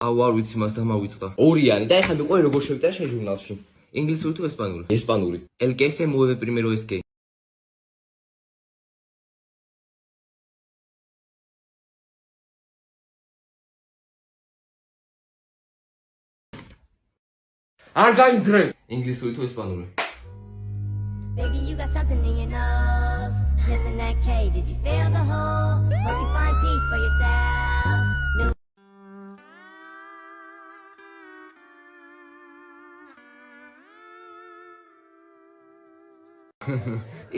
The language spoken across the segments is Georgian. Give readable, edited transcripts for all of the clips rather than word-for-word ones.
აუ არ ვიცი მას დამავიწყდა. ორიანი და ეხლა მიყვე როგორ შევიტანე შენ ჟურნალში. ინგლისური თუ ესპანური? ესპანური. El que se mueve primero es que. არ გაინძრე. ინგლისური თუ ესპანური? Baby, you got something in your nose. Sniffing that K, did you feel the hole? Hope you find peace for yourself. New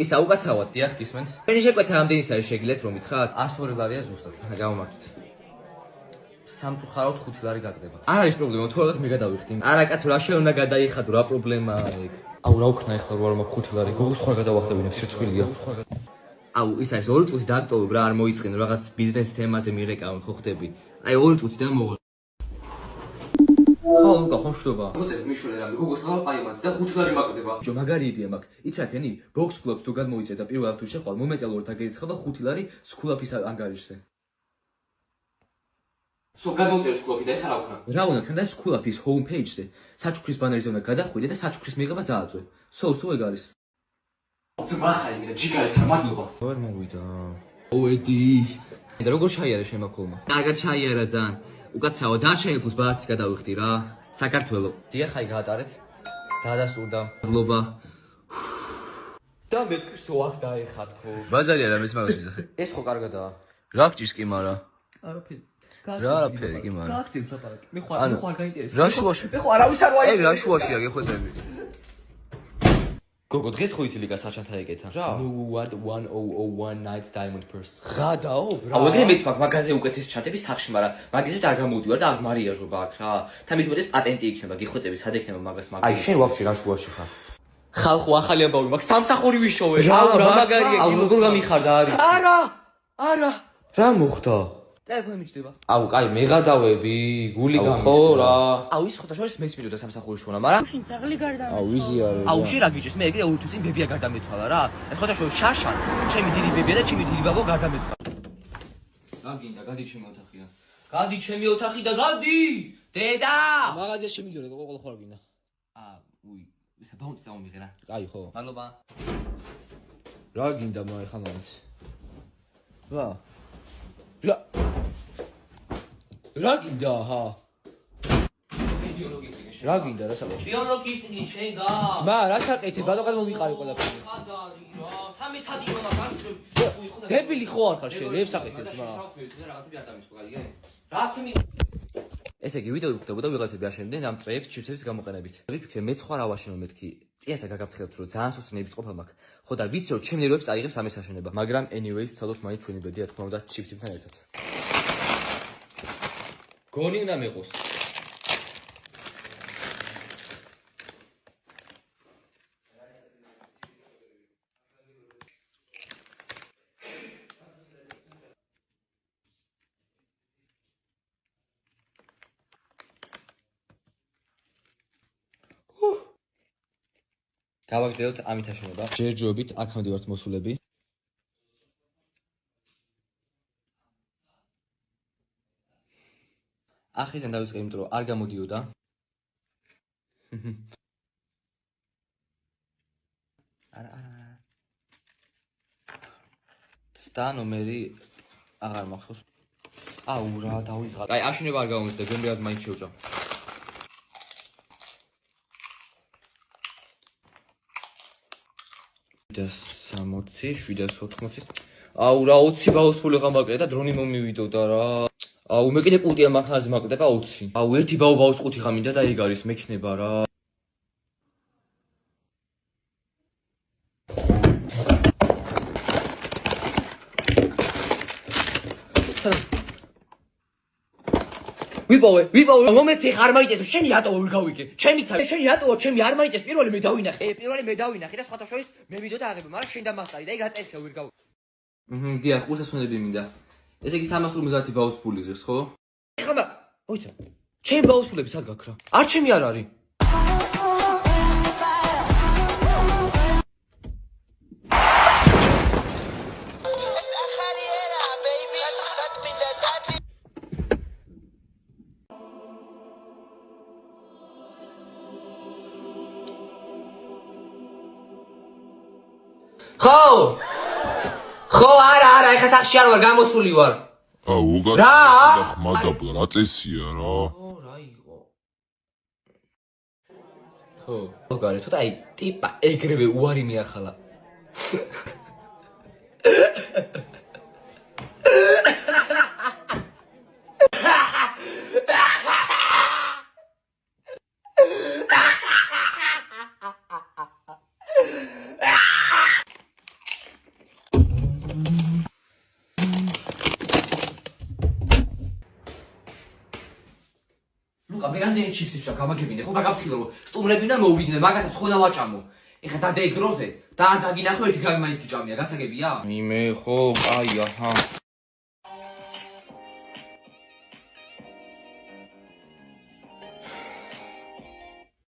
ის აუკაცრავად დიახ გისმენთ. ჩვენი შეკვეთა რამდენის არის შეგიძლიათ რომ ითხრათ? 102 ლარია ზუსტად. გამომართვით. სამწუხაროდ 5 ლარი გაგდება. არ არის პრობლემა, თუ რაღაც მე გადავიხდი. არა კაცო, რა შენ უნდა გადაიხადო, რა პრობლემაა ეგ? აუ რა უქნა ეხლა რო არ მაქვს 5 ლარი. გოგოს ხარ გადავახტებინებ სირცხვილია. აუ ის არის 2 წუთი დაგტოვებ რა არ მოიწყენ რაღაც ბიზნეს თემაზე მირეკავენ ხო ხდები. აი 2 წუთი და მოვა. ხო, უკა ხომ შობა. ხოწები მიშულე რამე, გოგოს ხარ პაიმას და 5 ლარი მაყდება. ჯო მაგარი იდეა მაქვს. იცაქენი, ბოქს კლუბს თუ გადმოიწე და პირველად თუ შეხვალ, მომენტალურად დაგერიცხა და 5 ლარი სკულაფის ანგარიშზე. სო გადმოწერს სკულაფი და ეხლა რა ვქნა? რა უნდა ქნა და სკულაფის home page-ზე საჩუქრის ბანერიზე უნდა გადახვიდე და საჩუქრის მიღებას დააწვე. სო ეგ არის. ძმახალი მე და ჯიგარი ხარ, მადლობა. ვერ მოვიდა. ოედი. და როგორ ჩაიარა შემაქულმა? კარგად ჩაიარა ძალიან. უკაცრავა დარჩენილ ფულს ბარათი გადავიხდი რა. საქართველო. დიახ, აი გაატარეთ. დაადასტურდა. მადლობა. და მეთქი სო აქ დაეხა თქო. ბაზარი არა მეც მაგას ვიზახე. ეს ხო კარგადაა. რა გჭირს კი მარა? არაფერი. რა არაფერი კი მარა? გააქცევ ლაპარაკი. მე ხო არ გაინტერესებს. რა შუაში? მე ხო არავის არ ვაი. ეგ რა შუაშია გეხვეწები? გოგო დღეს ხო იცი ლიგას საჩანთა ეკეთა რა? No what 1001 nights diamond purse. გადაო რა. აუ ეგრე მეც მაქვს მაგაზე უკეთეს ჩატები სახში, მაგრამ მაგაზეთ არ გამოვდივარ და არ მარიაჟობა აქ რა. თამით მოდეს პატენტი იქნება, გიხვეწები, სად ექნება მაგას მაგას. აი შენ ვაფშე რა შუაში ხარ? ხალხო ახალი ამბავი მაქვს, სამსახური ვიშოვე. აუ რა მაგარია. აუ როგორ გამიხარდა არის? არა. რა მოხდა? ტელეფონი მიჭდება. აუ კაი მეღადავები, გული გამის. ხო რა. აუ ის ხოთა შორის მეც მიდოდა სამსახური შოვნა, მაგრამ შინ საღლი გარდა. აუ ვიზი არის. აუ შე რა გიჭირს? მე ეგრე 2 თვის წინ ბებია გარდამეცვალა რა. ეს ხოთა შორის შაშან, ჩემი დიდი ბებია და ჩემი დიდი ბაბო გარდამეცვალა. რა გინდა, გადი ჩემი ოთახია. გადი ჩემი ოთახი და გადი. დედა! მაღაზიაში მიგიორე ყოყოლ ხარ გინდა. უი, ისა ბაუნტი წამომიღე რა. კაი ხო. მადლობა. რა გინდა მაიხა მაინც? რა გინდა ჰა? რა გინდა რა საკეთე? ბიოლოგიის წიგნი შენ გა. ძმა რა საკეთე? ბატონყად მომიყარი ყველაფერი. ხადარი რა. სამი თადი მომა გაშრე. დებილი ხო არ ხარ შენ? რებს საკეთე ძმა? რაღაცები არ დამისვა, გაიგე? რას მი ესე იგი ვიდეო ვიქნებოდა და ვიღაცები აშენდნენ ამ ტრეებს ჩიფსების გამოყენებით. ვიფიქრე მე სხვა რა ვაშენო მეთქი. წინასა გაგაფრთხილებთ რომ ძალიან სუსტი ნების ყოფა მაქვს. ხო და ვიცი რომ ჩემ ნერვებს აიღებს ამის აშენება. მაგრამ anyways ვცადოთ მაინც ჩვენი ბედი რა თქმა უნდა ჩიფსებთან ერთად. გონი უნდა მეყოს. გავაგრძელოთ ამით აშენება. ჯერჯობით აქამდე ვართ მოსულები. ახრიდან დავიწყე იმიტომ რომ არ გამოდიოდა. არა. ცდა ნომერი აღარ მახსოვს. აუ რა დავიღალ. აი აშენება არ გამომიწდა, გემრიად მაინც შევჭამ. და 60, 780. აუ რა 20 ბაუსფული გამაკეთე და დრონი მომივიდოდა რა. აუ მე კიდე პულტია მახაზი მაკლდება 20. აუ ერთი ბაუს ყუთი ხამინდა და ეგ არის მექნება რა. ვიპოვე მომენტი ხარ მაიტეს შენი რატო ვერ გავიგე ჩემი ცა შენი რატო ჩემი არ მაიტეს პირველი მე დავინახე პირველი მე დავინახე და სხვათა შორის მე ვიდეო დააღები მაგრამ შენ დამახტარი და ეგ აწესია ვერ გავიგე დიახ უსასმენები მინდა ესე იგი 350 ბაუს ფული ზრს ხო ეხლა მოიცა ჩემი ბაუს ფულები სად გაქრა არ ჩემი არ არის ხო, არა, ეხა სახში არ ვარ, გამოსული ვარ. უგარ რა? მაგაბლა რა წესია რა. რა იყო? ხო, გარი, ცოტა აი ტიპა ეგრევე უარი მიახალა. ლუკა, მე რამდენი ჩიფსი ვჭამ, გამაგებინე, ხო გაგაფრთხილე რომ სტუმრები უნდა მოვიდნენ, მაგასაც ხო დავაჭამო. ეხა დადე დროზე და არ დაგინახო 1 გრამი მაინც გიჭამია, გასაგებია? იმე ხო, აი აჰა.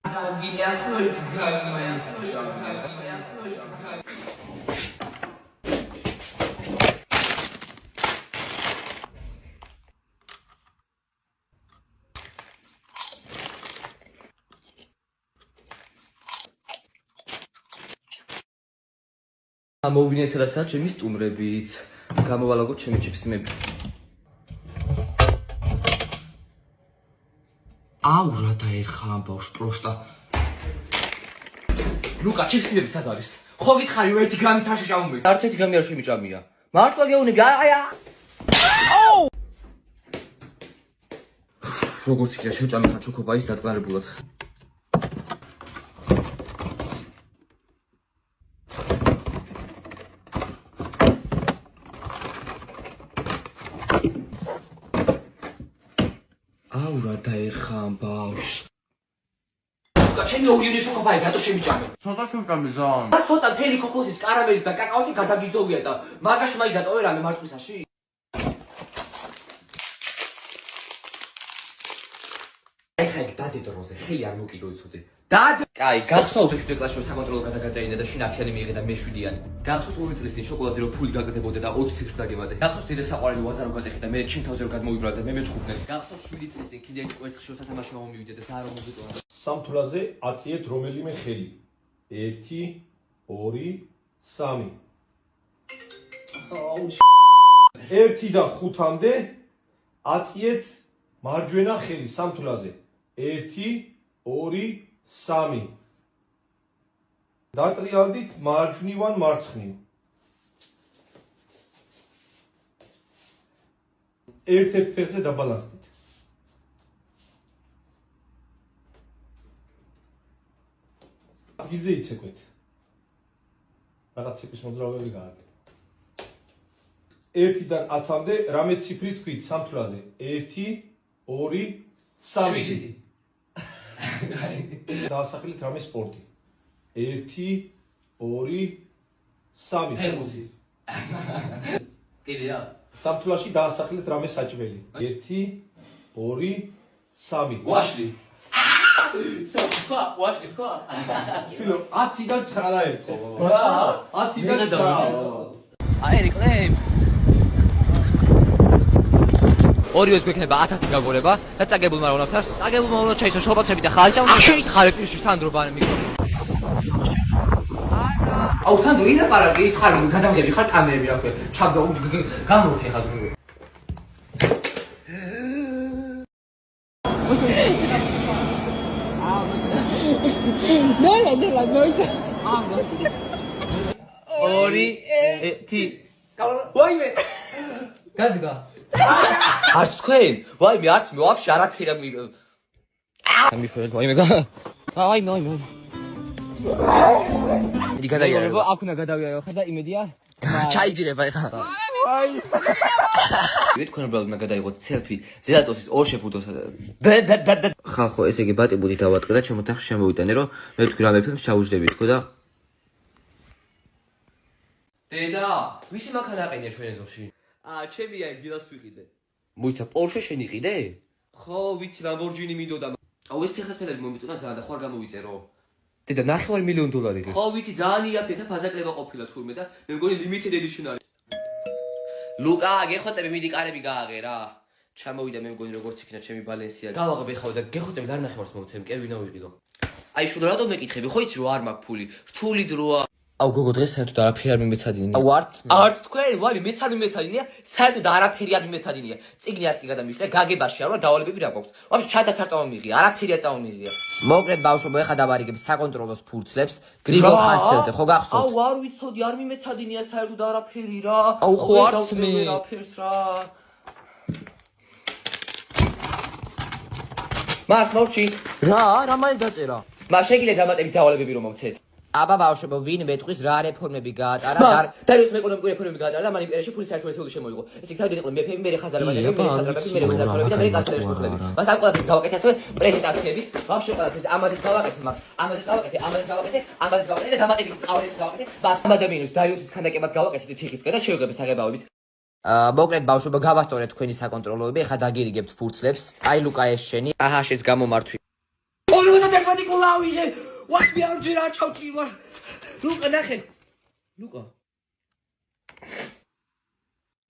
დაგინახო 1 გრამი მაინც გიჭამია. მოვინე სადაც ჩემი სტუმრებიც გამოვალაგოთ ჩემი ჩიფსიმები. აუ რა დაერხა ამ ბავშვ პროსტა. ლუკა ჩიფსიმები სად არის? ხო გითხარი 1 გრამი თაში ჭამობთ? არც 1 გრამი არ შემიჭამია. მართლა გეუბნები აი როგორც იქნა შევჭამე ხარ ჩოქობა ის დაწნარებულად. აუ რა დაერხა ამ ბავშვს. ლუკა ჩემი ორი შოქობაა რატო შემიჭამე? ცოტა შევჭამე ზან. და ცოტა მთელი ქოქოსის კარამელის და კაკაოსი გადაგიძოვია და მაგაში მაინც დატოვე რამე მარწყვისაში? ეხა იქ დადე დროზე, ხელი არ მოკიდო იცოდე. დადე. კაი, გახსოვს 7 კლასში საკონტროლო გადაგაწეინე და შინ 10-იანი მიიღე და მე 7-იანი. გახსოვს 2 წლის წინ შოკოლადზე რო ფული გაკეთებოდე და 20 თეთრ დაგემატე. გახსოვს დიდი საყვარელი ვაზა რო გატეხე და მე ჩემთავზე რო გადმოვიბრალე და მე მეჩხუბნე. გახსოვს 7 წლის წინ კიდე კვერცხში სათამაშო მომივიდე და ზარო მოგიწონა. სამთვლაზე აწიეთ რომელიმე ხელი. 1 2 3 1-დან 5-მდე აწიეთ მარჯვენა ხელი სამთვლაზე. 1 2 3 დატრიალდით მარჯვნივან მარცხნივ. ერთ-ერთ ფეხზე დაბალანსდით. ადგილზე იცეკვეთ. რაღაც ციფრის მოძრაობები გააკეთეთ. 1-დან 10-მდე რამე ციფრი თქვით სამთვლაზე. 1 2 3 დაასახელეთ რამე სპორტი. 1 2 3 ფეხბურთი. კიდეა. სამთვლაში დაასახელეთ რამე საჭმელი. 1 2 3 ვაშლი. ვაშლი თქვა. შვილო 10-დან 9 დაერთხო. რა? 10-დან 9. აი რეკლამ. ორივეს გვექნება 10-10 გაგორება და წაგებულმა რონავთას წაგებულმა უნდა ჩაისო შობაცები და ხალხი და შეითხარ ეკლისში სანდრო ბάνε მიკრო. აუ სანდრო ინაპარაკი ის ხარ გადავდები ხარ კამერები რა ქვია. ჩაბა გამორთე ხარ. ნელა მოიცა. ორი ეთი ვაიმე გადგა არც თქვენ ვაიმე არც მე ვაფშე არაფერი ამიშვენეთ ვაიმე ვაიმე იდი გადაიარება აქ უნდა გადავიარო ხა და იმედია ჩაიძირება ეხა თქვენ უბრალოდ უნდა გადაიღოთ სელფი ზელატოსის ორ შეფუთოსა და ხალხო ესე იგი ბატი ბუდი დავატყე და ჩემო თახში შემოვიტანე რომ მე თქვი რამე ფილმს ჩაუჯდები თქო და დედა ვისი მანქანა აყენია ჩვენ ეზოში? ჩემი აი დილას ვიყიდე. მოიცა პორშე შენ იყიდე? ხო, ვიცი ლამბორჯინი მინდოდა. აუ ეს ფეხსაცმელები მომიწონა ძალიან და ხوار გამოვიწერო. დედა $9 მილიონი ღირს. ხო, ვიცი ძალიან იაფია და ფაზაკლება ყოფილა თურმე და მე მგონი limited edition არის. ლუკა, გეხოწები მიდი კარები გააღე რა. ჩამოვიდა მე მგონი როგორც იქნა ჩემი ბალენსია. გავაღებ ეხავ და გეხოწები და ნახევარს მოვცემ, კევი ნავიყიდო. აი შულა რატომ მეკითხები? ხო იცი რომ არ მაქვს ფული. რთული დროა. აუ გოგო დღეს საერთოდ არაფერი არ მიმეცადინია. აუ არც თქვენ, ვალი მეც არ მიმეცადინია, საერთოდ არაფერი არ მიმეცადინია. წიგნი არ კი გადამიშლე, გაგებაში არ ვარ, დავალებები რა გვაქვს. ვაფშე ჩათაც არ წამომიღია, არაფერი არ წამომიღია. მოკლედ ბავშვებო, ეხა დავარიგებ საკონტროლოს ფურცლებს, გრიგოლ ხანძთელზე, ხო გახსოვთ? აუ არ ვიცოდი, არ მიმეცადინია საერთოდ არაფერი რა. აუ ხო არც მე. არაფერს რა. მას მოვჭი. რა მაინც დაწერა? მას შეგიძლიათ დამატებით დავალებები რომ მოვცეთ. აბა ბავშვებო, ვინ მეტყვის რა რეფორმები გაატარა? დაიოს მე ეკონომიკური რეფორმები გაატარა და მან იმპერიაში ფულის საერთო შემოიღო. ეს იქ თავიდან იყო მეფეები, მე ხაზარებანი, მე ხაზარებები, მე ხაზარებები და მე კანცლერის მოხლები. მას ამ ყველაფერს გავაკეთე ასევე პრეზენტაციების, ვაფშე ყველაფერს ამაზეც გავაკეთე მას. ამაზეც გავაკეთე და დამატებით წავლის გავაკეთე. მას ამ ადამიანს დაიოსის ქანდაკებაც გავაკეთე თიხისგან და შევიღებ საღებავებით. მოკლედ ბავშვებო, გავასწორეთ თქვენი საკონტროლოები, ეხა დაგირიგებთ ფურცლებს. აი ლუკა ეს შენი, აჰა შეც გამომართვი. ორივე დაგმატიკულავიე. ვაი მე ამჯერ არ ჩავჭიმა. ლუკა ნახე.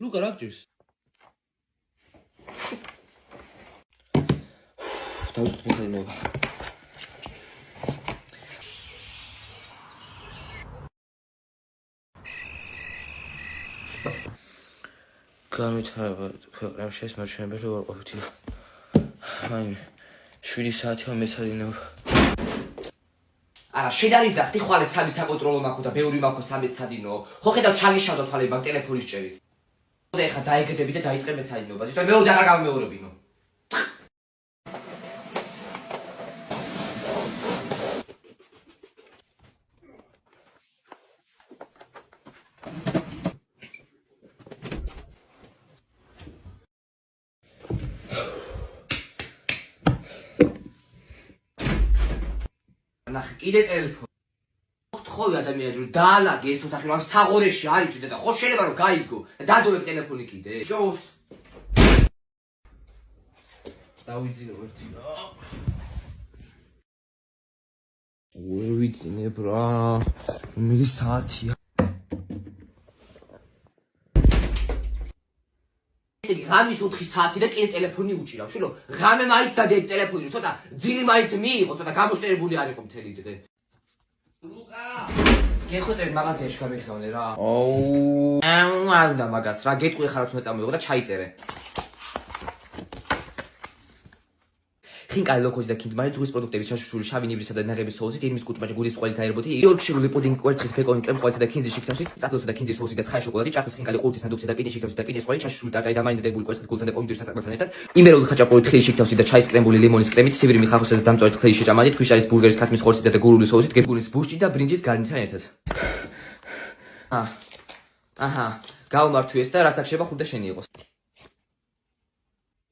ლუკა რა გჭირს? დავუწყოთ მეცადინეობა. განვითარება ქვეყნებში ეს მარჩენებელი უარყოფითია. აი 7 საათია მეცადინეობა. არა, შედარიძა ხდი ხვალე სამი საკონტროლო მაქვს და ბევრი მაქვს სამეცადინო. ხო ხედავ ჩაგიშავდო თვალები მაგ ტელეფონის ჭერით. და ეხა დაეგდები და დაიწყე მეცადინეობა. ზუსტად მეუდი აღარ გამეორებინო. ნახე კიდე ტელეფონი. ხთხოვი ადამიანი რომ დაალაგე ეს ოთახი რომ საღორეში აიჭდა და ხო შეიძლება რომ გაიგო და დადოვებ ტელეფონი კიდე. ჯოს. დავიძინო ერთი რა. ვერ ვიცინებ რა. მე საათია. ღამის 4 საათი და კიდე ტელეფონი უჭირავ. შულო, ღამე მაინც დადიებ ტელეფონი, ცოტა ძილი მაინც მიიღო, ცოტა გამოშტერებული არ იყო მთელი დღე. ლუკა! გეხოწები მაღაზიაში გამიხსოვნე რა. აუ, არ უნდა მაგას რა, გეტყვი ხარ რაც უნდა წამოიღო და ჩაიწერე. ხინკალი ლოქოსი და კინდმარი ზღვის პროდუქტების ჩაშუშული შავი ნივრისა და ნაღების სოუსით, ირმის კუჭმაჭი გულის წყალით აერბოთი, იორკშირული პუდინგი კვერცხით, პეკონი, კრემ კვერცხით და კინზის შიქთავსით, ტაფლოსა და კინზის სოუსით და ცხარე შოკოლადი, ჭარბის ხინკალი ყურძის ნადუხსა და პინდის შიქთავსით და პინდის ყვავილი, ჩაშუშული ტარტარი და მარინადებული კვერცხით, გულთან და პომიდორის საწარმოებთან ერთად, იმერული ხაჭაპური თხილი შიქთავსით და ჩაის კრემბული ლიმონის კრემით, სივირიმი ხახოსა და დამწვარი თხილი შეჭამადით, ქვიშარის ბურგერის ქათმის ხორცით და გურული სოუსით, გებულის ბუშჭი და ბრინჯის გარნიტთან ერთად. აჰა, გავმართვი ეს და რაც აქ შეება ხუდა შენი იყოს.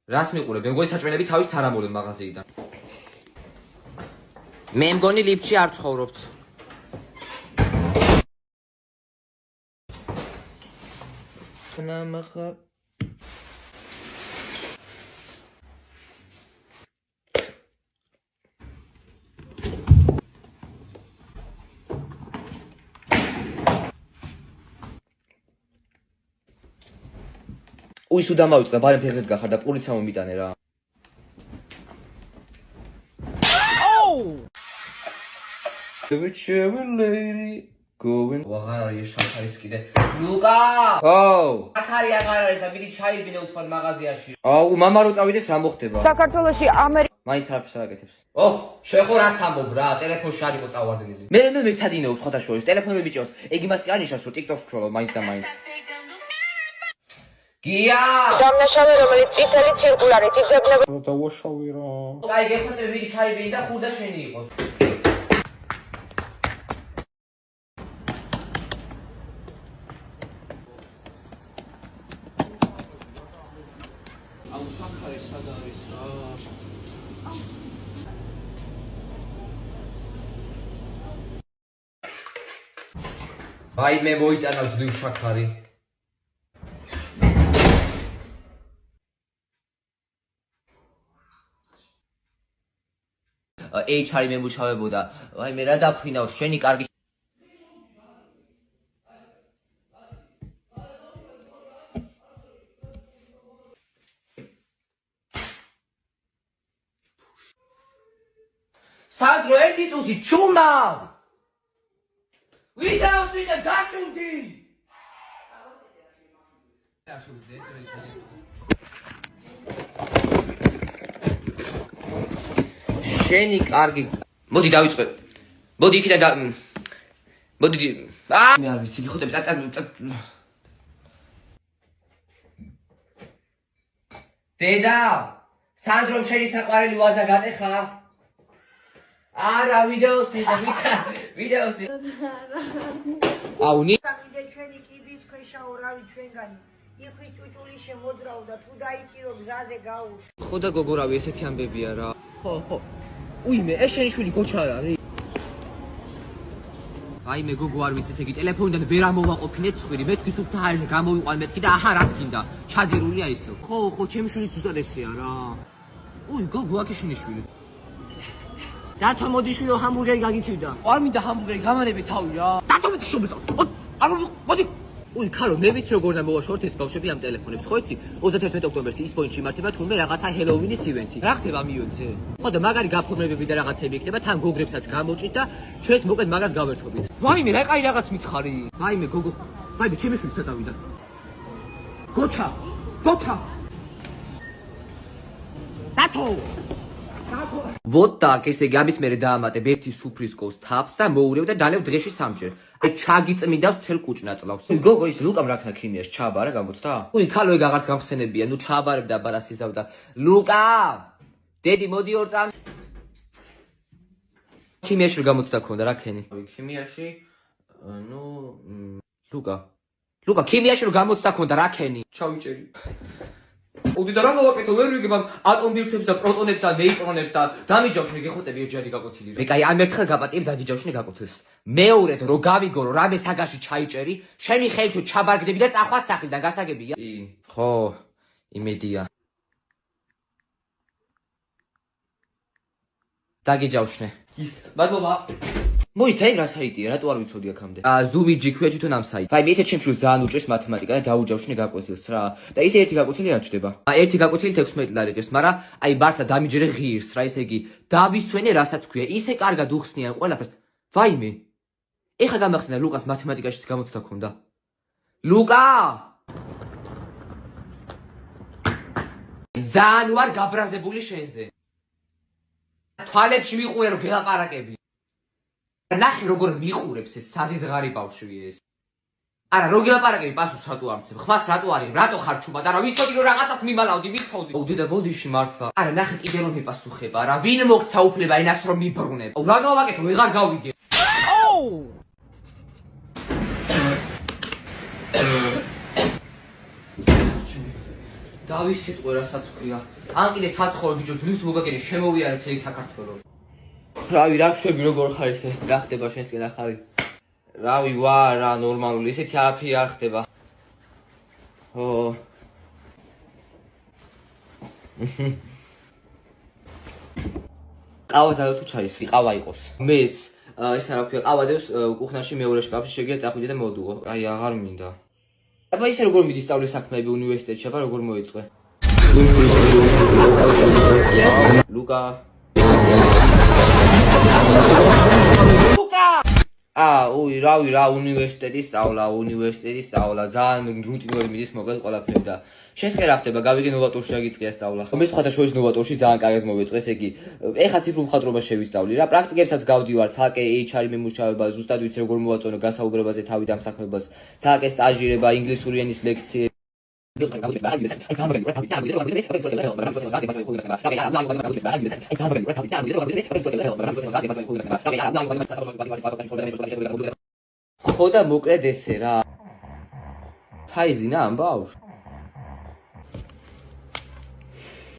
რას მიყურებ? მე მგონი საჭმელები თავის თარამოდნენ მაღაზიიდან. მე მგონი ლიფტში არ ცხოვრობთ. ნამახა უის უდამავიწდა ბალენ ფეხით გახარ და პურიც ამომიტანე რა. Whichever lady going. ვაღარ არის შაქარიც კიდე. ლუკა! ხო. აქარი აღარ არის და მიდი ჩაიბინე უცხოდ მაღაზიაში. აუ, მამა რო წავიდეს რა მოხდება? საქართველოში მაინც არაფერს არ აკეთებს. ოჰ, შეხო რას ამობ რა, ტელეფონში არ იყო წავარდნილი. მე მეცადინეობ ხოთა შორის, ტელეფონები ჭირავს. ეგ იმას კი არ ნიშნავს, რომ TikTok-ს ვქროლობ მაინც და მაინც. გია! დამნაშავე რომელიც წითელი ცირკულარით იძებნება დავაშავე რა. აი, გეხმარები მიდი ჩაიბინე და ხუდა შენი იყოს. აუ, შაქარი სად არის რა? აი, მე მოიტანა ძლივ შაქარი. HR-ი მემუშავებოდა. აი მე რა დაფრინავ, შენი კარგი სანდრო ერთი წუთი ჩუმავ. ვიდეოს ვიღებ გაჩუნდი. შენი კარგი მოდი დავიწყე. მოდი იქიდან და მოდი მე არ ვიცი გიხუტები დედა სანდრომ შენი საყვარელი ვაზა გატეხა? არა ვიდეოს ვიდეოს აუნი გამიდე ჩვენი კიბის ქვეშაო რავი ჩვენგანი იხვი ჭუჭული შემოძრავდა თუ დაიჭირო გზაზე გაუშვ ხო და გოგო რავი ესეთი ამბებია რა ხო უიმე ეს შენი შვილი გოჩა არის აი მე გოგო არ ვიცი ესე იგი ტელეფონიდან ვერ ამოვაყოფინე ცხვირი მე თქვი სუფთა ჰაერზე გამოვიყვან მეთქი და აჰა რა თქინდა ჩაძირულია ისო ხო ჩემი შვილი ზუსტად ესეა რა უი გოგო აქ შენი შვილი დათო მოდიშვილო ჰამბურგერი გაგიცივდა არ მინდა ჰამბურგერი გამანები თავი რა დათო მეტი შობეცა მოდი უი ქალო მე ვიცი როგორ და მოვაშორთ ეს ბავშვები ამ ტელეფონებს ხო იცი 31 ოქტომბერს ის პოინტში იმართება თურმე რაღაცა ჰელოუინის ივენთი რა ხდება მიონზე ხო და მაგარი გაფორმებები და რაღაცები იქნება თან გოგრებსაც გამოჭით და ჩვენს მოკლედ მაგარ გავერთობით ვაიმე რა კაი რაღაც მითხარი ვაიმე გოგო ვაიმე ჩემი შვილი საწავიდა გოჩა დათო Вот так, ესე იგი ამის მერე დაამატებ ერთი სუფრისკოს თაფს და მოურევ და დალევ დღეში სამჯერ. აი ჩაგიწმიდავს თელ კუჭნაწლავს. გოგო ის ლუკამ რა ქნა ქიმიაში ჩააბარა გამოცდა? უი ქალო ეგ აღარ გამხსენებია, ნუ ჩააბარებ და აბარას იზავდა. ლუკა! დედი მოდი ორ წამ. ქიმიაში გამოცდა ქონდა რა ქენი? ქიმიაში ნუ ლუკა ქიმიაში გამოცდა ქონდა რა ქენი? ჩავიჭერი. ოდი და რა მოვაკეთო ვერ ვიგებ ამ ატომბირთებს და პროტონებს და ნეიტრონებს და დამიჯავშნე გეხოწები ეჯარი გაკვეთილი რა. მე კაი ამ ერთხელ გაპატიებ დაგიჯავშნე გაკვეთილს. მეორედ რო გავიგო რომ რამე საგაში ჩაიჭერი, შენი ხელი თუ ჩაბარგდები და წახვას სახლიდან გასაგებია. ხო, იმედია. დაგიჯავშნე. ის, მადლობა. მოიცა ეგ რა საიტია, რატო არ ვიცოდი აქამდე? ზუბიჯი ქვია თვითონ ამ საიტს. აი მე ისე ჩემს ძალიან უჭერს მათემატიკა და დაუჯავშნე გაკვეთილს რა. და ისე ერთი გაკვეთილი არ ჩდება. ერთი გაკვეთილი 16 ლარი ჭერს, მაგრამ აი ბართა დამიჯერე ღირს რა, ესე იგი დავისვენე რასაც ქვია. ისე კარგად უხსნიან ყველაფერს. ვაიმე. ეხა გამახსენდა ლუკას მათემატიკაშიც გამოცდა ქონდა. ლუკა! ძალიან ვარ გაბრაზებული შენზე. თვალებში მიყურე რომ გელაპარაკები. ნახე როგორ მიხურებს ეს საზიზღარი ბავშვი ეს. არა რო გელაპარაკები პასუხს რატო არ მცემ? ხმას რატო არის? რატო ხარჩუმა და რა ვიცოდი რომ რაღაცას მიმალავდი, ვიცოდი. ოდე და ბოდიში მართლა. არა ნახე კიდე რომ მიპასუხება რა. ვინ მოგცა უფლება ენას რომ მიბრუნებ? რა გავაკეთო? ვეღარ გავიგე. დავის სიტყვე რასაც ქვია. ან კიდე საცხოვე ბიჭო ძვლის მოგაგენი შემოვიარე მთელი საქართველო. რავი რა შვები როგორ ხარ ესე? რა ხდება შენსკენ ახალი? რავი ვა რა ნორმალური ესეთი არაფერი არ ხდება. ო ყავა ზადო თუ ჩაის? ყავა იყოს. მეც ეს რა ქვია ყავა დევს კუხნაში მეორე შკაფში შეგია წახვიდე და მოდუღო. აი აღარ მინდა. აბა ისე როგორ მიდის სწავლის საქმეები უნივერსიტეტში, აბა როგორ მოიწვე? ლუკა უი რავი რა უნივერსიტეტის სწავლა ძალიან რუტინული მიდის მოკლედ ყველაფერი და შენს კი რა ხდება გავიგე ნოვატორში გაგიწყია სწავლა მე სხვათა შორის ნოვატორში ძალიან კარგად მოვეწყე ესე იგი ეხა ციფრულ მხატვრობას შევისწავლი რა პრაქტიკებსაც გავდივარ ცალკე HR მიმუშავება ზუსტად ვიცი როგორ მოვაწონო გასაუბრებაზე თავი დამსაქმებას ცალკე სტაჟირება ინგლისური ენის ლექციები ხო და მოკლედ ესე რა ფაიზინა ამ ბავშვს